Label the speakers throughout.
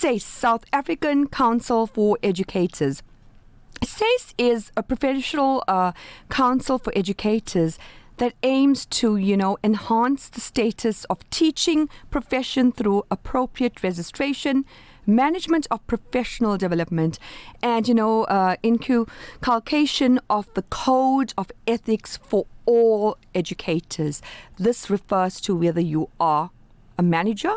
Speaker 1: SACE, South African Council for Educators. SACE is a professional council for educators that aims to, enhance the status of teaching profession through appropriate registration, management of professional development, and, inculcation of the code of ethics for all educators. This refers to whether you are a manager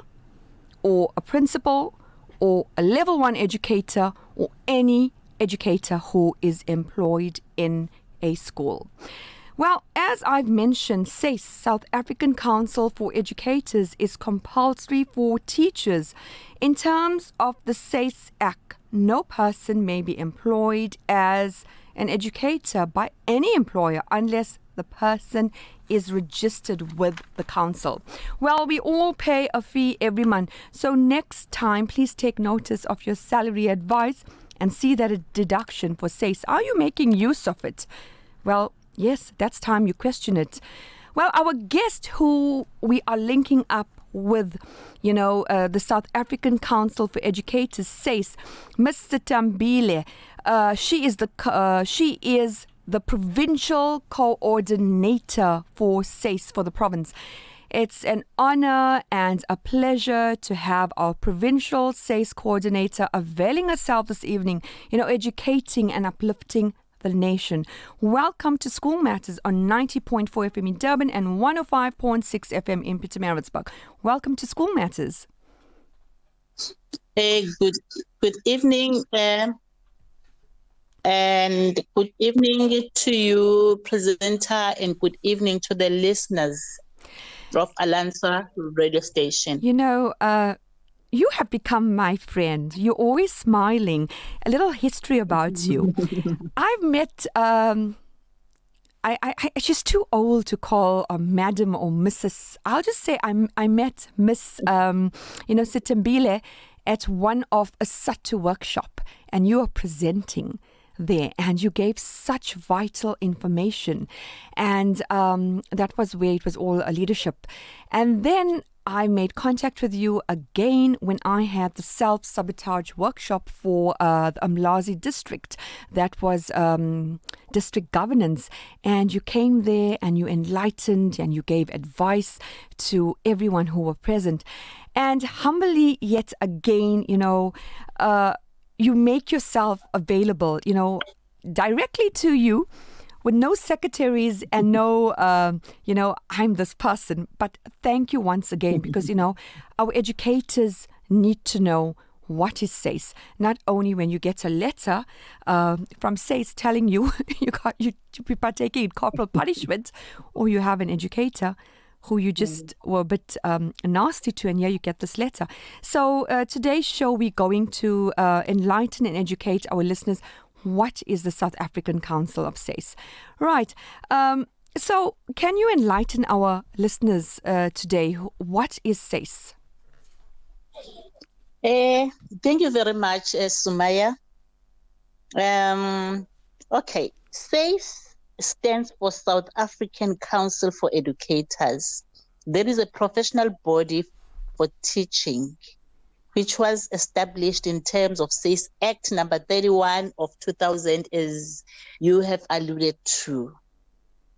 Speaker 1: or a principal or a level 1 educator or any educator who is employed in a school. Well, as I've mentioned, SACE, South African Council for Educators, is compulsory for teachers. In terms of the SACE Act, no person may be employed as an educator by any employer unless the person is registered with the council. Well, we all pay a fee every month, so next time, please take notice of your salary advice and see that a deduction for SACE. Are you making use of it? Well, yes, that's time you question it. Well, our guest who we are linking up with, the South African Council for Educators, SACE, Ms. Sithabile, she is the provincial coordinator for SACE for the province. It's an honor and a pleasure to have our provincial SACE coordinator availing herself this evening, educating and uplifting the nation. Welcome to School Matters on 90.4 FM in Durban and 105.6 FM in Pietermaritzburg. Welcome to School Matters.
Speaker 2: Good evening, and good evening to you, presenter, and good evening to the listeners of Alansa radio station.
Speaker 1: You have become my friend. You're always smiling. A little history about you. I've met, she's too old to call Madam or Mrs. I'll just say I met Miss, Sithabile at one of a SATU workshop, and you are presenting there, and you gave such vital information, and that was where it was all a leadership. And then I made contact with you again when I had the self-sabotage workshop for the Umlazi district. That was district governance. And you came there and you enlightened and you gave advice to everyone who were present. And humbly yet again, you make yourself available, directly to you, with no secretaries and no, I'm this person. But thank you once again, because, our educators need to know what is SACE. Not only when you get a letter from SACE telling you you to be partaking in corporal punishment, or you have an educator who you just were a bit nasty to, and here you get this letter. So today's show, we're going to enlighten and educate our listeners. What is the South African Council of SACE? Right. So can you enlighten our listeners today? What is SACE?
Speaker 2: Thank you very much, Sumaya. Okay. SACE stands for South African Council for Educators. There is a professional body for teaching, which was established in terms of SACE Act number 31 of 2000, as you have alluded to.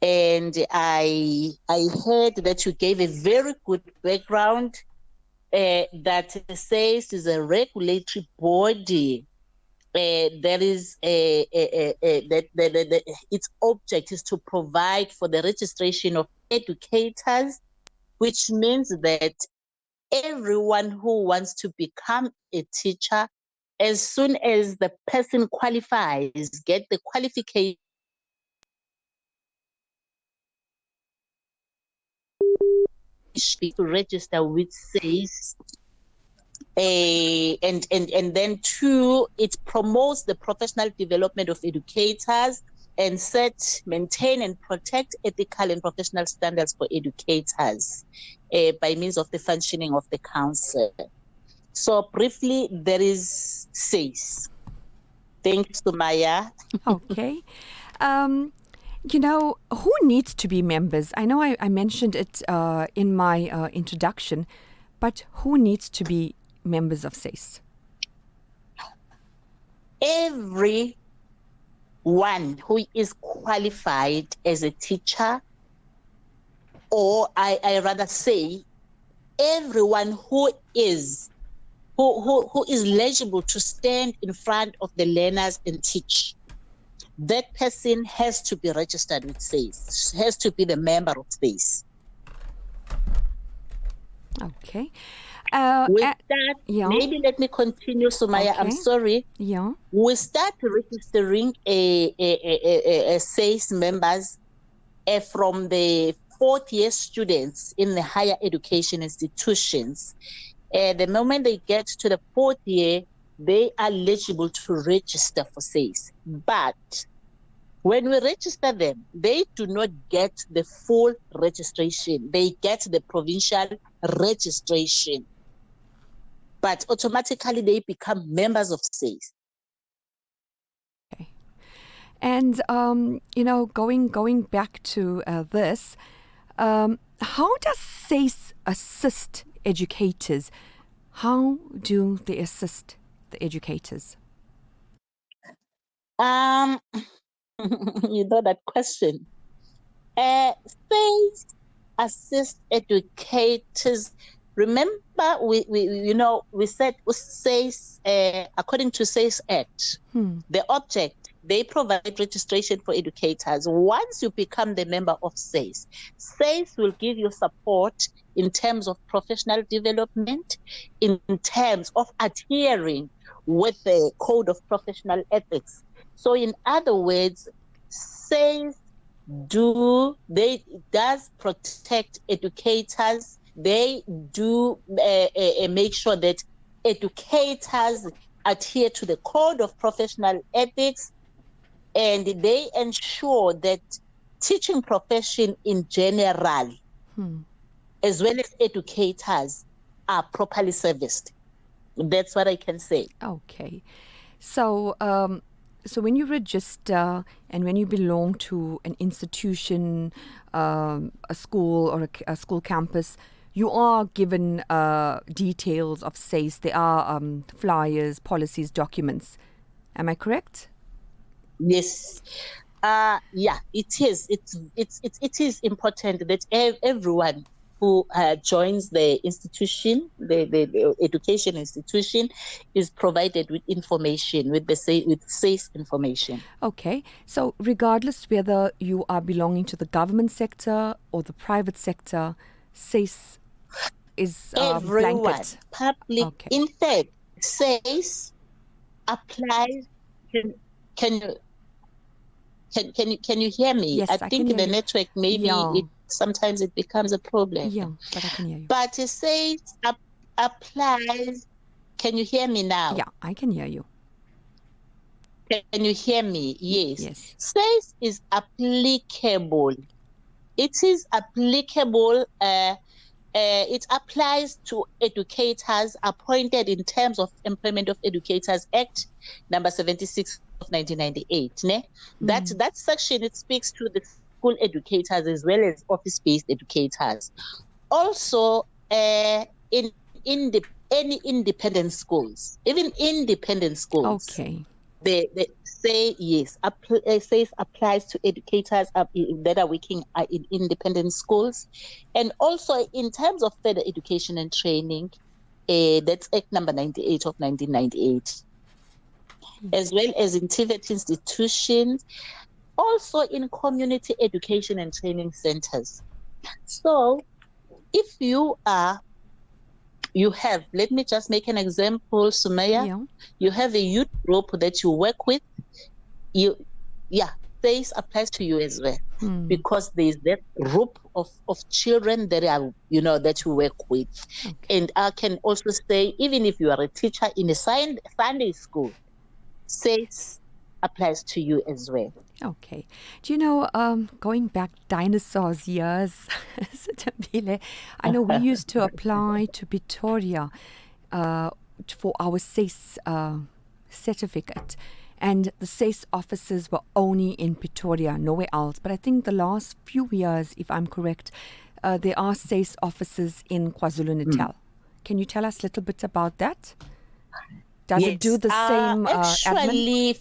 Speaker 2: And I heard that you gave a very good background, that SACE is a regulatory body. That is its object is to provide for the registration of educators, which means that everyone who wants to become a teacher, as soon as the person qualifies, get the qualification to register with SACE. And then two, it promotes the professional development of educators and maintain and protect ethical and professional standards for educators by means of the functioning of the council. So briefly, there is SACE. Thanks, Sumaya.
Speaker 1: Okay. Who needs to be members? I know I mentioned it in my introduction, but who needs to be members of SACE?
Speaker 2: everyone who is qualified as a teacher, or I rather say everyone who is eligible to stand in front of the learners and teach, that person has to be registered with SACE, has to be the member of SACE.
Speaker 1: Okay.
Speaker 2: With that,
Speaker 1: yeah.
Speaker 2: maybe let me continue, Sumaya.
Speaker 1: Okay.
Speaker 2: I'm sorry.
Speaker 1: Yeah.
Speaker 2: We start registering a SACE members from the fourth year students in the higher education institutions. The moment they get to the fourth year, they are eligible to register for SACE. But when we register them, they do not get the full registration. They get the provincial registration, but automatically they become members of SACE.
Speaker 1: Okay. And going back to this, how does SACE assist educators? How do they assist the educators?
Speaker 2: You know that question. SACE assist educators. Remember, we said SACE, according to SACE Act, the object, they provide registration for educators. Once you become the member of SACE, SACE will give you support in terms of professional development, in terms of adhering with the Code of Professional Ethics. So in other words, SACE does protect educators. They do make sure that educators adhere to the Code of Professional Ethics, and they ensure that teaching profession in general, as well as educators, are properly serviced. That's what I can say.
Speaker 1: Okay. So, so when you register and when you belong to an institution, a school or a school campus, you are given details of SACE. There are flyers, policies, documents. Am I correct?
Speaker 2: Yes. Yeah, it is. It is important that everyone who joins the institution, the education institution, is provided with information, with SACE information.
Speaker 1: Okay. So regardless whether you are belonging to the government sector or the private sector, SACE is
Speaker 2: everyone,
Speaker 1: blanket.
Speaker 2: Public.
Speaker 1: Okay.
Speaker 2: In fact, SACE applies. Can you hear me?
Speaker 1: Yes,
Speaker 2: I think the network maybe sometimes it becomes a problem.
Speaker 1: Yeah, but I can hear you.
Speaker 2: But it says applies. Can you hear me now?
Speaker 1: Yeah, I can hear you.
Speaker 2: Can you hear me? Yes.
Speaker 1: Yes.
Speaker 2: SACE is applicable. It is applicable. It applies to educators appointed in terms of Employment of Educators Act number 76 of 1998. That section, it speaks to the school educators as well as office-based educators. Also, in any independent schools, even independent schools.
Speaker 1: Okay.
Speaker 2: They say yes. SACE applies to educators that are working in independent schools, and also in terms of further education and training. That's Act number 98 of 1998, as well as in TVET institutions, also in community education and training centers. So, if you have, let me just make an example, Sumaya.
Speaker 1: Yeah.
Speaker 2: You have a youth group that you work with. SACE applies to you as well, because there is that group of children that are, that you work with.
Speaker 1: Okay.
Speaker 2: And I can also say, even if you are a teacher in a Sunday school, SACE applies to you as well.
Speaker 1: Okay. Do you know, going back dinosaurs years, Sithabile, I know we used to apply to Pretoria for our SACE certificate. And the SACE offices were only in Pretoria, nowhere else. But I think the last few years, if I'm correct, there are SACE offices in KwaZulu-Natal. Can you tell us a little bit about that? Does it do the same admin?
Speaker 2: Actually,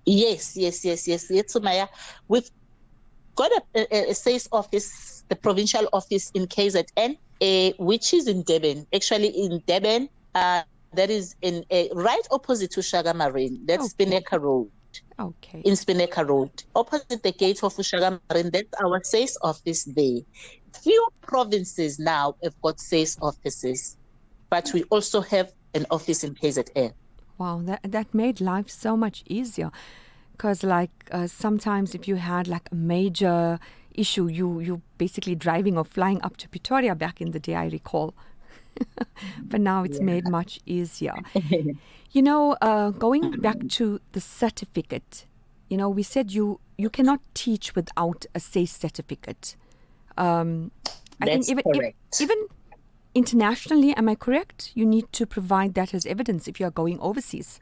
Speaker 2: yes, Sumaya. We've got a SACE office, the provincial office in KZN, which is in Durban. Actually, in Durban, that is in right opposite to Shaga Marine. That's Spinnaker Road.
Speaker 1: Okay.
Speaker 2: In Spinnaker Road, opposite the gate of Ushaga Marine. That's our SACE office there. Few provinces now have got SACE offices, but we also have an office in KZN.
Speaker 1: Wow, that made life so much easier. Because sometimes if you had like a major issue, you basically driving or flying up to Pretoria back in the day, I recall. But now it's made much easier. Going back to the certificate, we said you cannot teach without a SACE certificate. I
Speaker 2: That's
Speaker 1: think
Speaker 2: correct.
Speaker 1: even internationally, am I correct? You need to provide that as evidence if you are going overseas.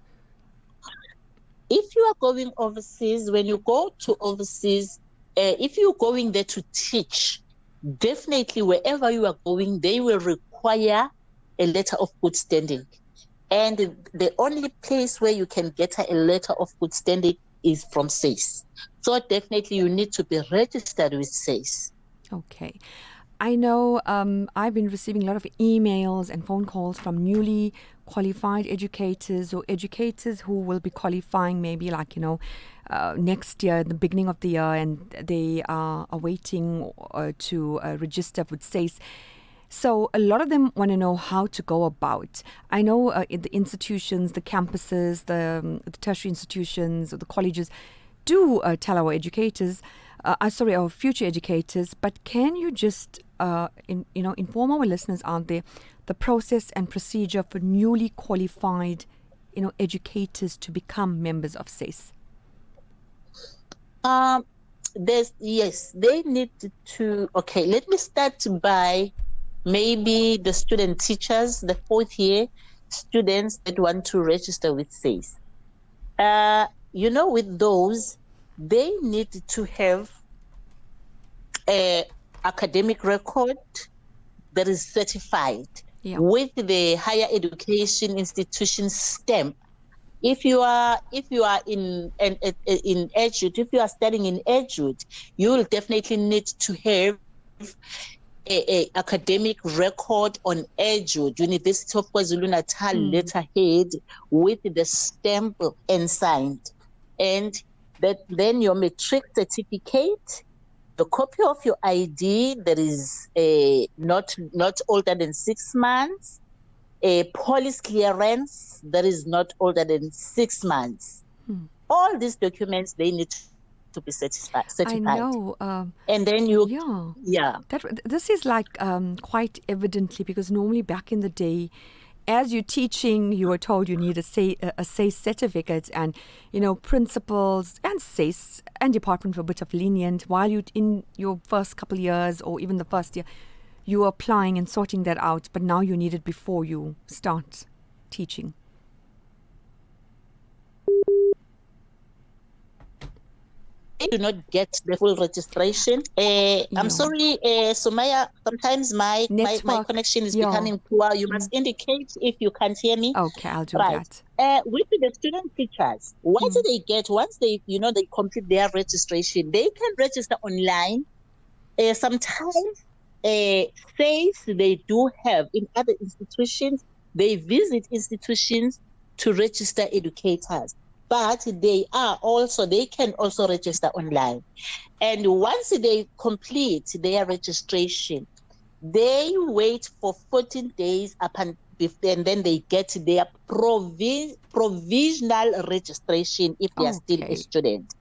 Speaker 2: If you are going overseas, when you go to overseas, if you're going there to teach, definitely wherever you are going, they will require a letter of good standing. And the only place where you can get a letter of good standing is from SACE. So definitely you need to be registered with SACE.
Speaker 1: Okay. I know I've been receiving a lot of emails and phone calls from newly qualified educators or educators who will be qualifying maybe next year, the beginning of the year, and they are awaiting to register with SACE. So a lot of them want to know how to go about. I know in the institutions, the campuses, the tertiary institutions, or the colleges do tell our educators, our future educators, but can you just inform our listeners out there the process and procedure for newly qualified educators to become members of SACE?
Speaker 2: They need to. Okay, let me start by maybe the student teachers, the fourth year students that want to register with SACE. With those, they need to have an academic record that is certified with the higher education institution stamp. If you are in Edu, if you are studying in Edu, you will definitely need to have a academic record on Edu, University of KwaZulu-Natal letterhead with the stamp and signed, and then your matric certificate, the copy of your ID that is not older than 6 months, a police clearance that is not older than 6 months. All these documents, they need to be certified.
Speaker 1: I know.
Speaker 2: And then
Speaker 1: This is quite evidently, because normally back in the day, as you're teaching, you were told you need a SACE certificate, and principals and SACE and department were a bit of lenient while you in your first couple of years or even the first year. You were applying and sorting that out, but now you need it before you start teaching.
Speaker 2: They do not get the full registration. I'm sorry, Sumaya, sometimes my connection is becoming poor. You must indicate if you can't hear me.
Speaker 1: Okay, I'll do that.
Speaker 2: With the student teachers, what do they get once they complete their registration? They can register online. Sometimes SACE, they do have in other institutions, they visit institutions to register educators, but they can also register online. And once they complete their registration, they wait for 14 days and then they get their provisional registration if they are still a student.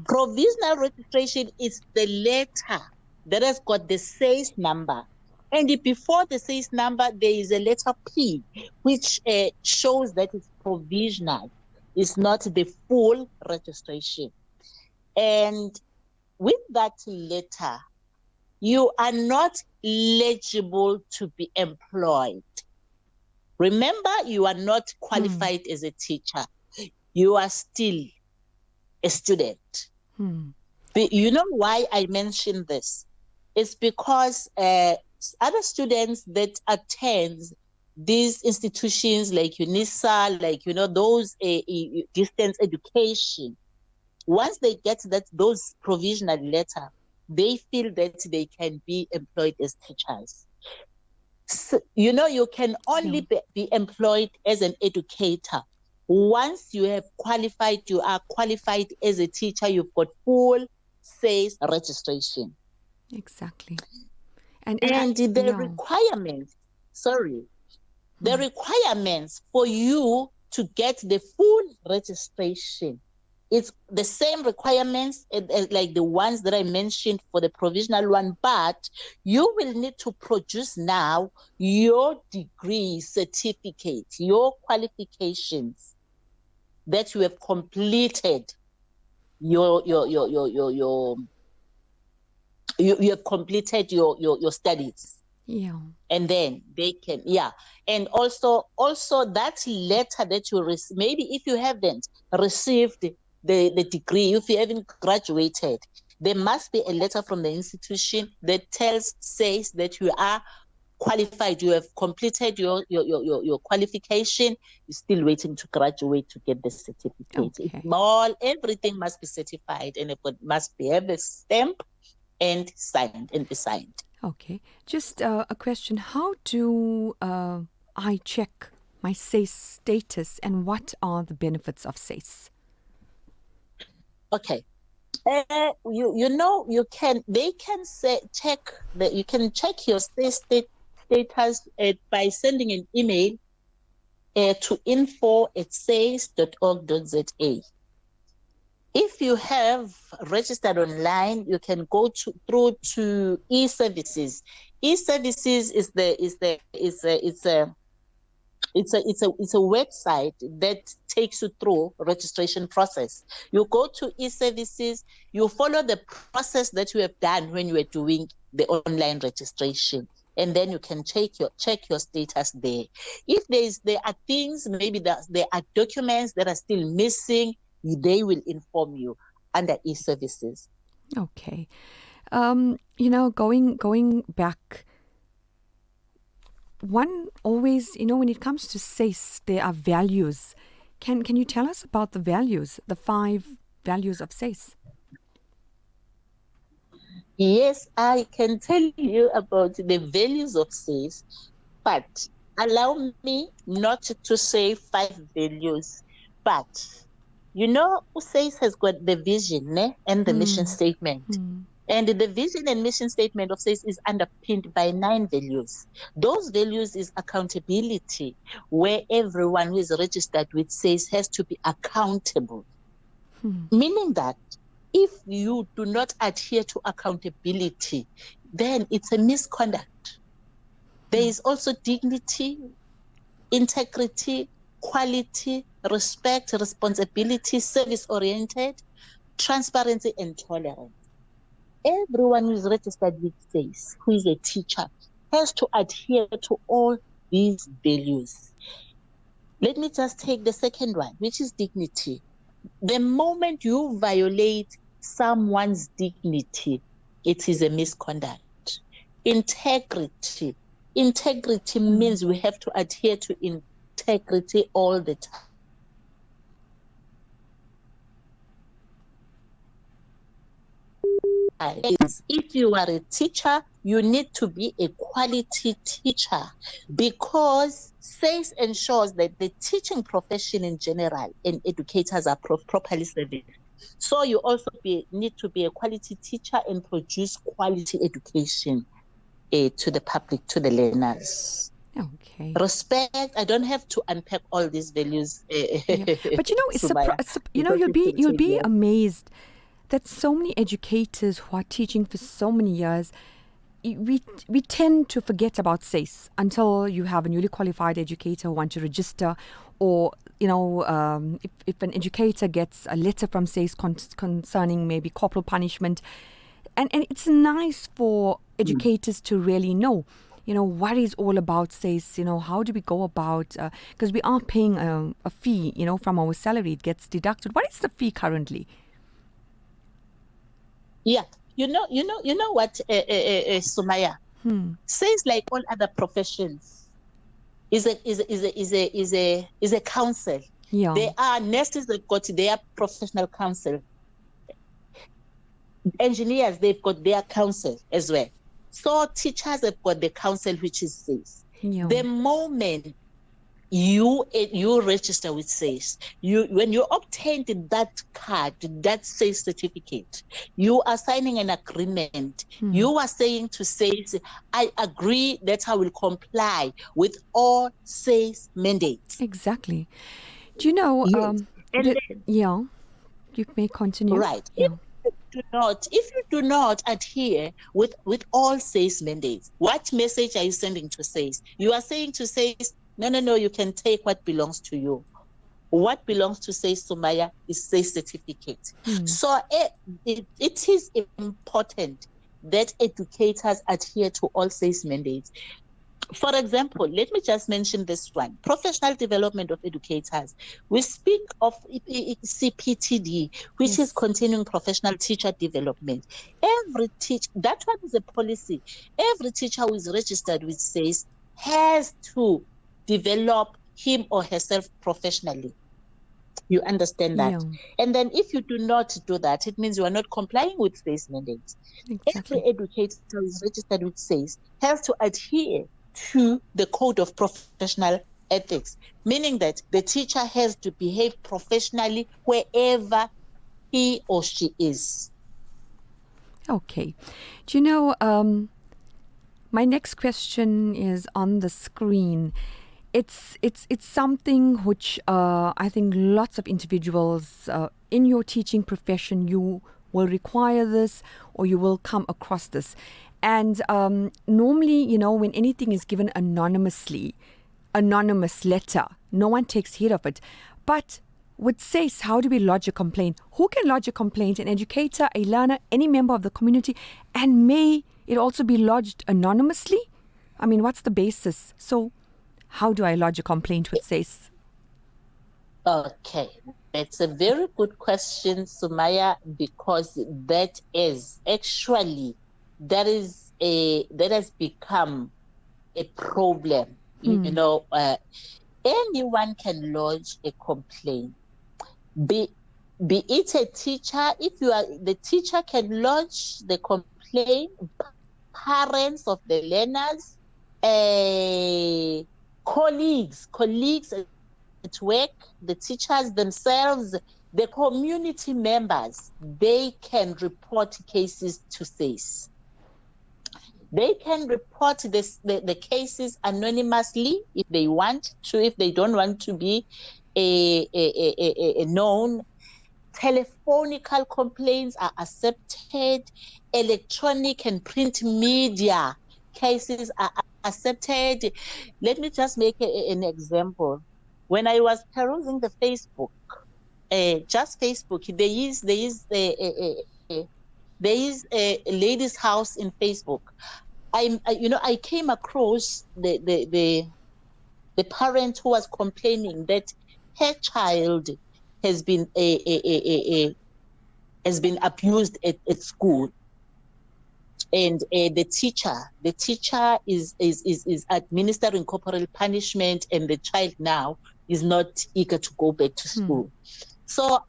Speaker 2: Provisional registration is the letter that has got the SACE number. And before the SACE number, there is a letter P, which shows that it's provisional. It's not the full registration. And with that letter, you are not eligible to be employed. Remember, you are not qualified as a teacher. You are still a student. But you know why I mention this? It's because other students that attend these institutions like UNISA, like, those distance education, once they get those provisional letter, they feel that they can be employed as teachers. So, you can only be employed as an educator. Once you have qualified, you are qualified as a teacher, you've got full SACE registration.
Speaker 1: Exactly.
Speaker 2: And the requirements, the requirements for you to get the full registration, it's the same requirements as like the ones that I mentioned for the provisional one, but you will need to produce now your degree certificate, your qualifications that you have completed you have completed your studies. And then they can, and also that letter that you receive, maybe if you haven't received the degree, if you haven't graduated, there must be a letter from the institution that says that you are qualified, you have completed your qualification, you're still waiting to graduate to get the certificate.
Speaker 1: Okay.
Speaker 2: Everything must be certified, and it must have a stamp and be signed.
Speaker 1: Okay. Just a question. How do I check my SACE status, and what are the benefits of SACE?
Speaker 2: Okay. You can check your SACE status by sending an email to info@sace.org.za. If you have registered online, you can go through to e-services. E-services is a website that takes you through registration process. You go to e-services, you follow the process that you have done when you were doing the online registration, and then you can check your status there. If there are things, maybe there are documents that are still missing, they will inform you under e-services.
Speaker 1: Okay. Going back, one always, when it comes to SACE, there are values. Can you tell us about the values, the 5 values of SACE?
Speaker 2: Yes, I can tell you about the values of SACE, but allow me not to say 5 values, but SACE has got the vision and the mission statement. And the vision and mission statement of SACE is underpinned by 9 values. Those values is accountability, where everyone who is registered with SACE has to be accountable. Meaning that if you do not adhere to accountability, then it's a misconduct. There is also dignity, integrity, quality, respect, responsibility, service-oriented, transparency, and tolerance. Everyone who is registered with SACE, who is a teacher, has to adhere to all these values. Let me just take the second one, which is dignity. The moment you violate someone's dignity, it is a misconduct. Integrity. Integrity means we have to adhere to integrity all the time. If you are a teacher, you need to be a quality teacher, because SACE ensures that the teaching profession in general and educators are properly serviced. So you also need to be a quality teacher and produce quality education to the public, to the learners.
Speaker 1: Okay.
Speaker 2: Respect. I don't have to unpack all these values.
Speaker 1: But you'll be amazed that so many educators who are teaching for so many years, we tend to forget about SACE until you have a newly qualified educator who wants to register, or if an educator gets a letter from SACE concerning maybe corporal punishment, and it's nice for educators to really know what is all about SACE, how do we go about, because we are paying a fee, from our salary, it gets deducted. What is the fee currently?
Speaker 2: Yeah, you know what, Sumaya? SACE, like all other professions, is a council.
Speaker 1: Yeah.
Speaker 2: There are nurses that got their professional council. Engineers, they've got their council as well. So teachers have got the council, which is SACE.
Speaker 1: Yeah.
Speaker 2: The moment you register with SACE, when you obtained that card, that SACE certificate, you are signing an agreement. You are saying to SACE, I agree that I will comply with all SACE mandates.
Speaker 1: Exactly. Do you know?
Speaker 2: Yes.
Speaker 1: Yeah. You may continue.
Speaker 2: Right.
Speaker 1: Yeah.
Speaker 2: If you do not adhere with all SACE mandates, what message are you sending to SACE? You are saying to SACE, no, you can take what belongs to you. What belongs to SACE, Sumaya, is SACE certificate. So it is important that educators adhere to all SACE mandates. For example, let me just mention this one, professional development of educators. We speak of CPTD, which is continuing professional teacher development. That one is a policy. Every teacher who is registered with SACE has to develop him or herself professionally. You understand that?
Speaker 1: Yeah.
Speaker 2: And then if you do not do that, it means you are not complying with SACE mandates.
Speaker 1: Exactly.
Speaker 2: Every educator who is registered with SACE has to adhere to the code of professional ethics, meaning that the teacher has to behave professionally wherever he or she is.
Speaker 1: Okay. Do you know, my next question is on the screen. It's something which I think lots of individuals in your teaching profession, you will require this or you will come across this. And normally, you know, when anything is given anonymous letter, no one takes heed of it. But with SACE, how do we lodge a complaint? Who can lodge a complaint? An educator, a learner, any member of the community? And may it also be lodged anonymously? I mean, what's the basis? So how do I lodge a complaint with SACE?
Speaker 2: Okay, that's a very good question, Sumaya, because that has become a problem. You know, anyone can lodge a complaint. Be it a teacher, the teacher can lodge the complaint, parents of the learners, colleagues at work, the teachers themselves, the community members, they can report cases to SACE. They can report the cases anonymously if they want to, if they don't want to be a known. Telephonical complaints are accepted. Electronic and print media cases are accepted. Let me just make an example. When I was perusing the Facebook, just Facebook, there is a lady's house in Facebook. I came across the parent who was complaining that her child has been abused at school, and the teacher is administering corporal punishment, and the child now is not eager to go back to school. So,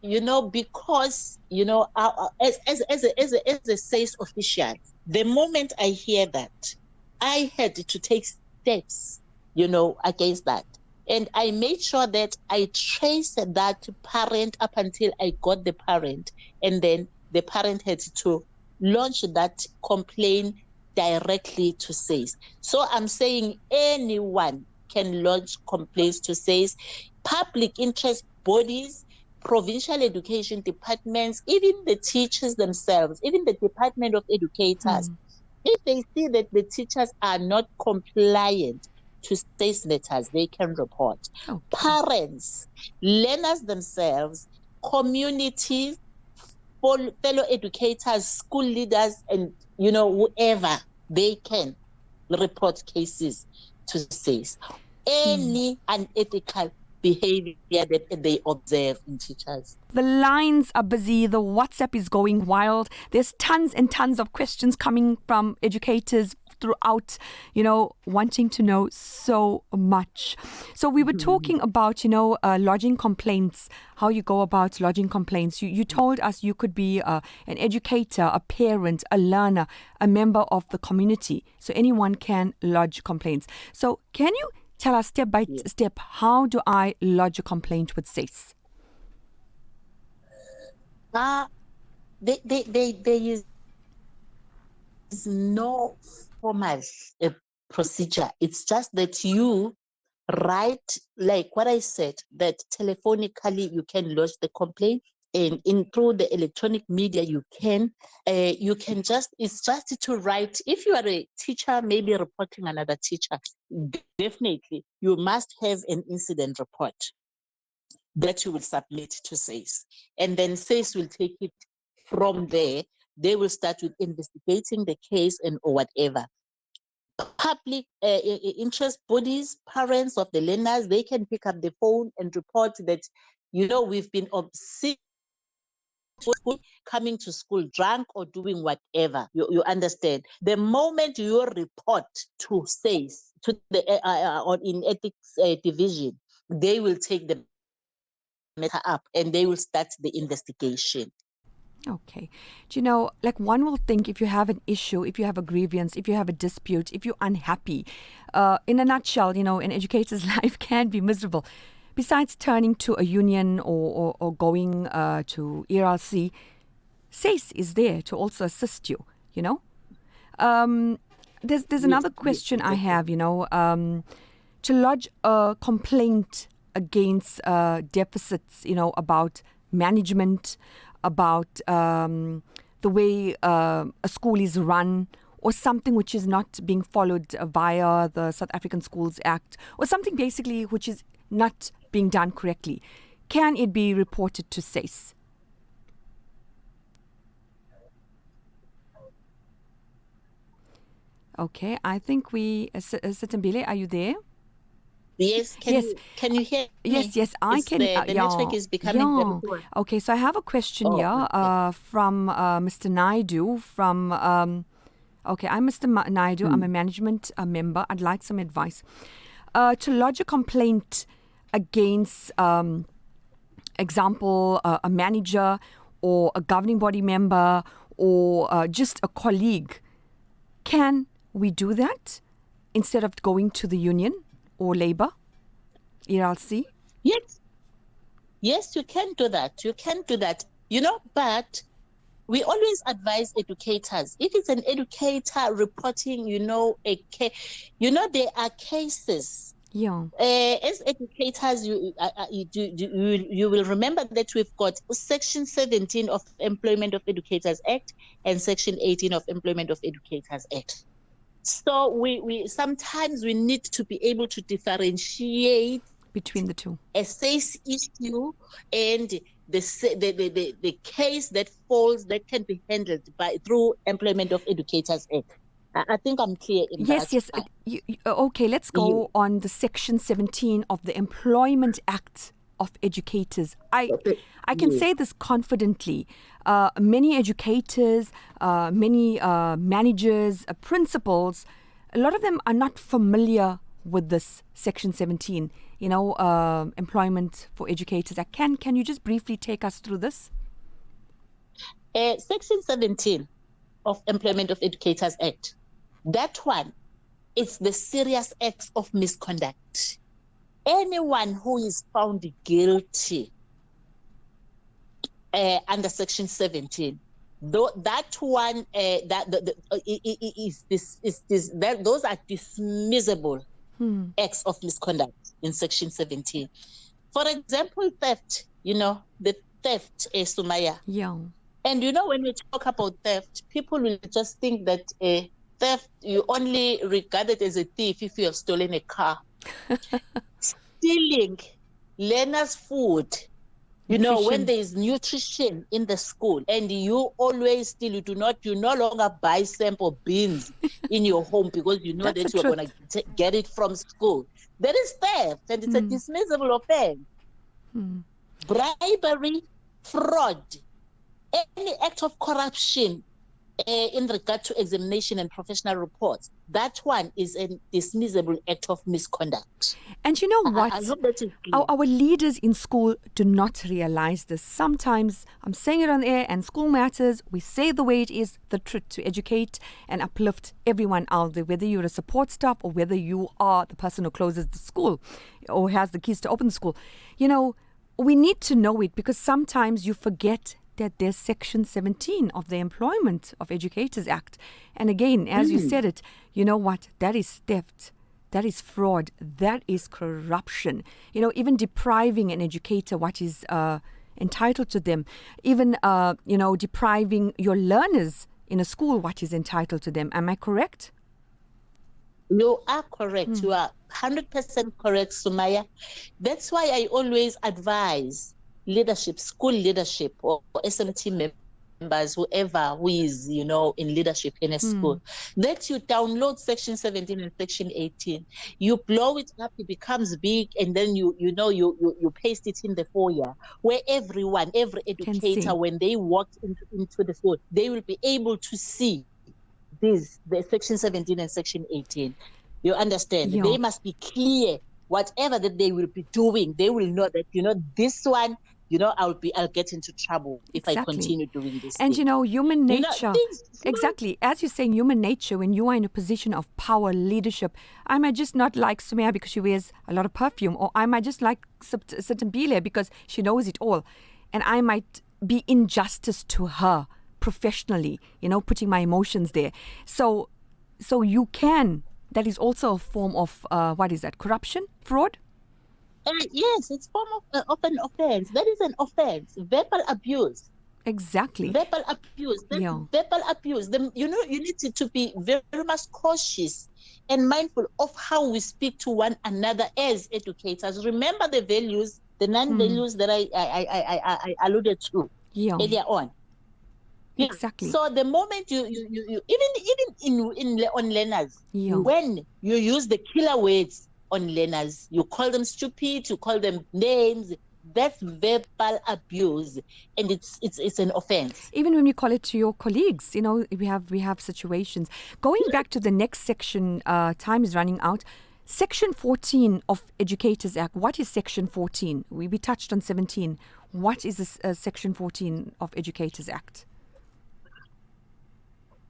Speaker 2: because, as a SACE official, the moment I hear that, I had to take steps, against that. And I made sure that I traced that parent up until I got the parent. And then the parent had to launch that complaint directly to SACE. So I'm saying anyone can launch complaints to SACE. Public interest bodies, provincial education departments, even the teachers themselves, even the Department of Educators, if they see that the teachers are not compliant to SACE letters, they can report. Okay. Parents, learners themselves, communities, fellow educators, school leaders, and whoever, they can report cases to SACE. Any unethical behavior that they observe in teachers.
Speaker 1: The lines are busy. The WhatsApp is going wild. There's tons and tons of questions coming from educators throughout, wanting to know so much. So we were talking about, lodging complaints, how you go about lodging complaints. You told us you could be an educator, a parent, a learner, a member of the community. So anyone can lodge complaints. So can you tell us step by step, how do I lodge a complaint with SACE?
Speaker 2: There is no formal procedure. It's just that you write, like what I said, that telephonically you can lodge the complaint, and through the electronic media it's just to write. If you are a teacher, maybe reporting another teacher, definitely you must have an incident report that you will submit to SACE, and then SACE will take it from there. They will start with investigating the case or whatever. Public interest bodies, parents of the learners, they can pick up the phone and report that, we've been obsessed coming to school drunk or doing whatever. You understand? The moment you report to SACE, to the in ethics division, they will take the matter up and they will start the investigation.
Speaker 1: Okay. Do you know, like one will think if you have an issue, if you have a grievance, if you have a dispute, if you're unhappy, in a nutshell, an educator's life can be miserable. Besides turning to a union or going to ERLC, SACE is there to also assist you, There's another question I have, to lodge a complaint against deficits, about management, about the way a school is run, or something which is not being followed via the South African Schools Act, or something basically which is not being done correctly. Can it be reported to SACE? Okay, I think Sithabile, are you there?
Speaker 2: Yes, can you hear me?
Speaker 1: Yes, I can.
Speaker 2: The network is becoming very poor.
Speaker 1: Okay, so I have a question here from Mr. Naidu from, I'm Mr. Naidu, I'm a management member. I'd like some advice. To lodge a complaint against, example, a manager or a governing body member or just a colleague, can we do that instead of going to the union or labor, ERLC?
Speaker 2: Yes, you can do that. But we always advise educators. If it's an educator reporting, there are cases.
Speaker 1: Yeah.
Speaker 2: As educators, you will remember that we've got Section 17 of Employment of Educators Act and Section 18 of Employment of Educators Act. So we sometimes we need to be able to differentiate
Speaker 1: between the two,
Speaker 2: a SACE issue and the case that falls that can be handled through Employment of Educators Act. I think I'm clear in that.
Speaker 1: Yes. Okay, let's go on the Section 17 of the Employment Act of Educators. I can say this confidently. Many educators, many managers, principals, a lot of them are not familiar with this Section 17, Employment for Educators. Can you just briefly take us through this?
Speaker 2: Section 17 of Employment of Educators Act, that one, it's the serious acts of misconduct. Anyone who is found guilty under Section 17, that one, those are dismissible acts of misconduct in Section 17. For example, theft. The theft, Sumaya.
Speaker 1: Yeah.
Speaker 2: And when we talk about theft, people will just think that theft, you only regard it as a thief if you have stolen a car. Stealing learners' food, when there is nutrition in the school and you always steal, you no longer buy sample beans in your home because you know that you're going to get it from school. That is theft, and it's a dismissible offense. Bribery, fraud, any act of corruption in regard to examination and professional reports, that one is a dismissible act of misconduct.
Speaker 1: And you know what?
Speaker 2: I hope that is clear.
Speaker 1: Our leaders in school do not realize this. Sometimes, I'm saying it on air, and School Matters, we say the way it is, the truth, to educate and uplift everyone out there, whether you're a support staff or whether you are the person who closes the school or has the keys to open the school. You know, we need to know it, because sometimes you forget that there's Section 17 of the Employment of Educators Act. And again, as you said it, you know what? That is theft. That is fraud. That is corruption. You know, even depriving an educator what is entitled to them. Even, depriving your learners in a school what is entitled to them. Am I correct?
Speaker 2: You are correct. You are 100% correct, Sumaya. That's why I always advise leadership, school leadership, or SMT members, whoever who is, in leadership in a school, that you download Section 17 and Section 18. You blow it up, it becomes big, and then you paste it in the foyer, where every educator, when they walk into the school, they will be able to see the Section 17 and Section 18. You understand?
Speaker 1: Yeah.
Speaker 2: They must be clear. Whatever that they will be doing, they will know that, this one, I'll get into trouble if I continue doing this.
Speaker 1: And
Speaker 2: thing.
Speaker 1: Human nature, exactly. As you're saying, human nature, when you are in a position of power, leadership, I might just not like Sumaya because she wears a lot of perfume, or I might just like Sithabile because she knows it all. And I might be injustice to her professionally, putting my emotions there. So you can, that is also a form of, corruption, fraud?
Speaker 2: Yes, it's form of an offense. That is an offense. Verbal abuse.
Speaker 1: Exactly.
Speaker 2: Verbal abuse. Verbal abuse. You need to be very much cautious and mindful of how we speak to one another as educators. Remember the values, the 9 values that I alluded to earlier on. Yeah.
Speaker 1: Exactly.
Speaker 2: So the moment you even on learners, when you use the killer words on learners, you call them stupid, you call them names, that's verbal abuse, and it's an offense.
Speaker 1: Even when you call it to your colleagues, we have situations. Going back to the next section, time is running out. Section 14 of Educators Act. What is Section 14? We touched on 17. What is this, Section 14 of Educators Act?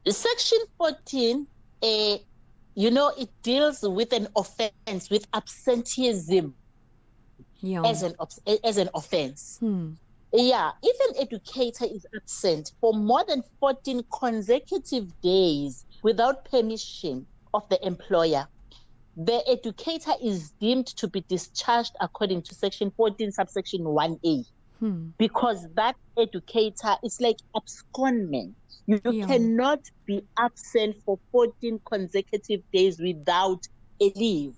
Speaker 2: Section 14, it deals with an offense, with absenteeism as an offense. Yeah, if an educator is absent for more than 14 consecutive days without permission of the employer, the educator is deemed to be discharged according to Section 14, subsection 1A. Because that educator is like abscondment. You cannot be absent for 14 consecutive days without a leave.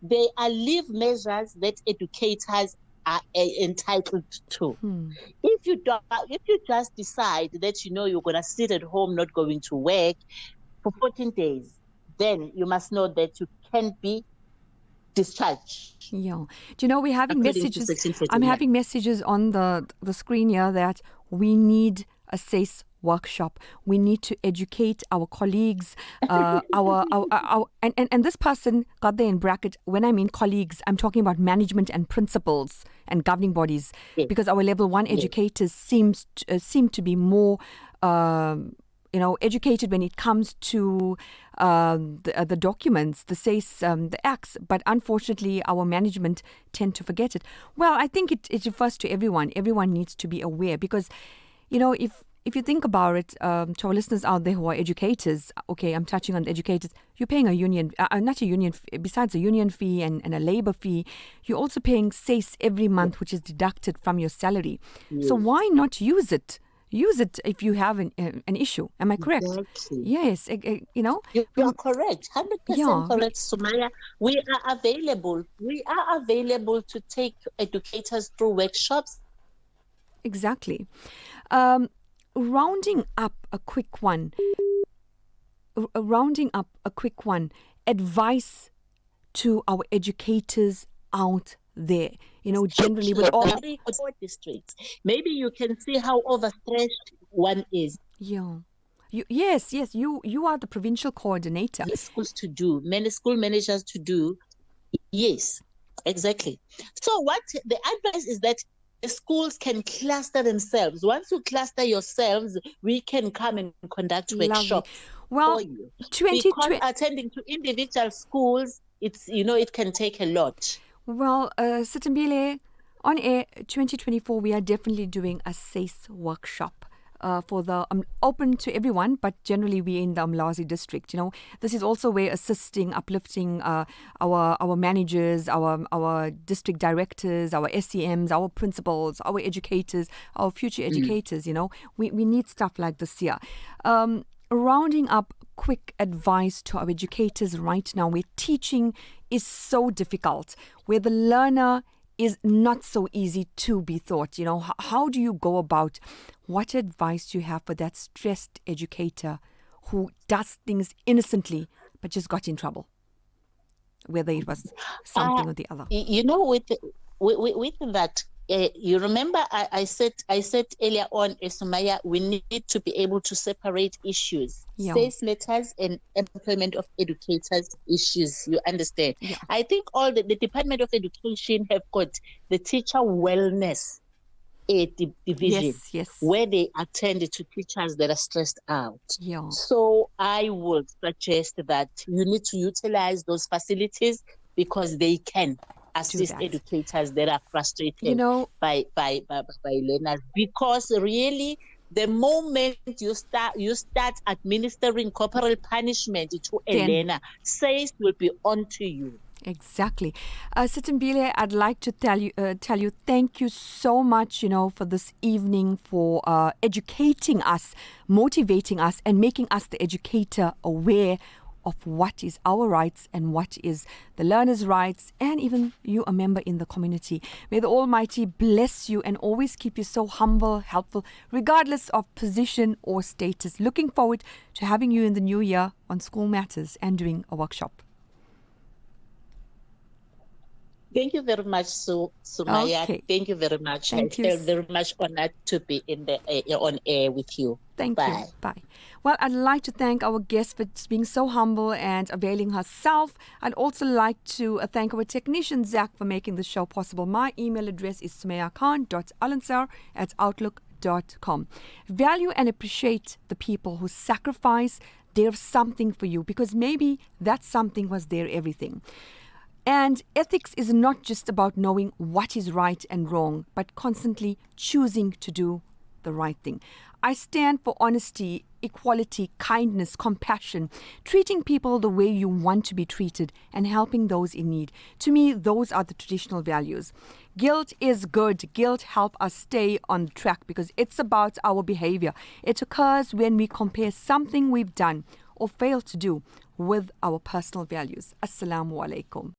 Speaker 2: There are leave measures that educators are entitled to. If you just decide that you're going to sit at home, not going to work for 14 days, then you must know that you can be discharged.
Speaker 1: Yeah. Do you know we're having messages? I'm having messages on the screen here that we need a SACE workshop. We need to educate our colleagues. And this person got there in bracket. When I mean colleagues, I'm talking about management and principals and governing bodies, because our level 1 educators seem to be more educated when it comes to the documents, the SACE, the acts, but unfortunately our management tend to forget it. Well, I think it refers to everyone. Everyone needs to be aware, because, if you think about it, to our listeners out there who are educators, okay, I'm touching on educators, you're paying a union, besides a union fee and a labor fee, you're also paying SACE every month, which is deducted from your salary. So why not use it? Use it if you have an issue. Am I correct?
Speaker 2: Exactly.
Speaker 1: Yes.
Speaker 2: You are correct. 100% correct, Sumaya. We are available. We are available to take educators through workshops.
Speaker 1: Exactly. Rounding up a quick one. Advice to our educators out there. Generally with all
Speaker 2: districts, maybe you can see how overstretched one is.
Speaker 1: Yeah. Yes, you are the provincial coordinator.
Speaker 2: Many schools to do, many school managers to do. Yes, exactly. So what the advice is that the schools can cluster themselves. Once you cluster yourselves, we can come and conduct
Speaker 1: Lovely.
Speaker 2: workshops
Speaker 1: Well,
Speaker 2: for you.
Speaker 1: 2020.
Speaker 2: Because attending to individual schools, it can take a lot.
Speaker 1: Well, Sithabile, on air 2024, we are definitely doing a SACE workshop. For the open to everyone, but generally we're in the Mlazi district. This is also where assisting, uplifting our managers, our district directors, our SEMs, our principals, our educators, our future educators. We need stuff like this here. Rounding up quick advice to our educators right now, where teaching is so difficult, where the learner is not so easy to be taught. How do you go about? What advice do you have for that stressed educator who does things innocently but just got in trouble, whether it was something or the other?
Speaker 2: With that, you remember I said earlier on, Sumaya, we need to be able to separate issues.
Speaker 1: Yeah.
Speaker 2: SACE matters and employment of educators issues. You understand?
Speaker 1: Yeah.
Speaker 2: I think all the Department of Education have got the teacher wellness division,
Speaker 1: yes,
Speaker 2: where they attend to teachers that are stressed out.
Speaker 1: Yeah.
Speaker 2: So I would suggest that you need to utilize those facilities because they can assist educators that are frustrated by learners. Because really, the moment you start administering corporal punishment to a learner, SACE will be on to you.
Speaker 1: Exactly. Sithabile, I'd like to tell you thank you so much, for this evening, for educating us, motivating us, and making us the educator aware of what is our rights and what is the learner's rights, and even you, a member in the community. May the Almighty bless you and always keep you so humble, helpful, regardless of position or status. Looking forward to having you in the new year on School Matters and doing a workshop.
Speaker 2: Thank you very much, Sumaya.
Speaker 1: Okay.
Speaker 2: Thank you very much.
Speaker 1: Thank
Speaker 2: I feel very much honored to be on air with you.
Speaker 1: Thank
Speaker 2: Bye.
Speaker 1: you. Bye. Well, I'd like to thank our guest for being so humble and availing herself. I'd also like to thank our technician, Zach, for making the show possible. My email address is sumayakhan.alansar@outlook.com. Value and appreciate the people who sacrifice their something for you, because maybe that something was their everything. And ethics is not just about knowing what is right and wrong, but constantly choosing to do the right thing. I stand for honesty, equality, kindness, compassion, treating people the way you want to be treated, and helping those in need. To me, those are the traditional values. Guilt is good. Guilt helps us stay on track because it's about our behavior. It occurs when we compare something we've done or failed to do with our personal values. Assalamu alaikum.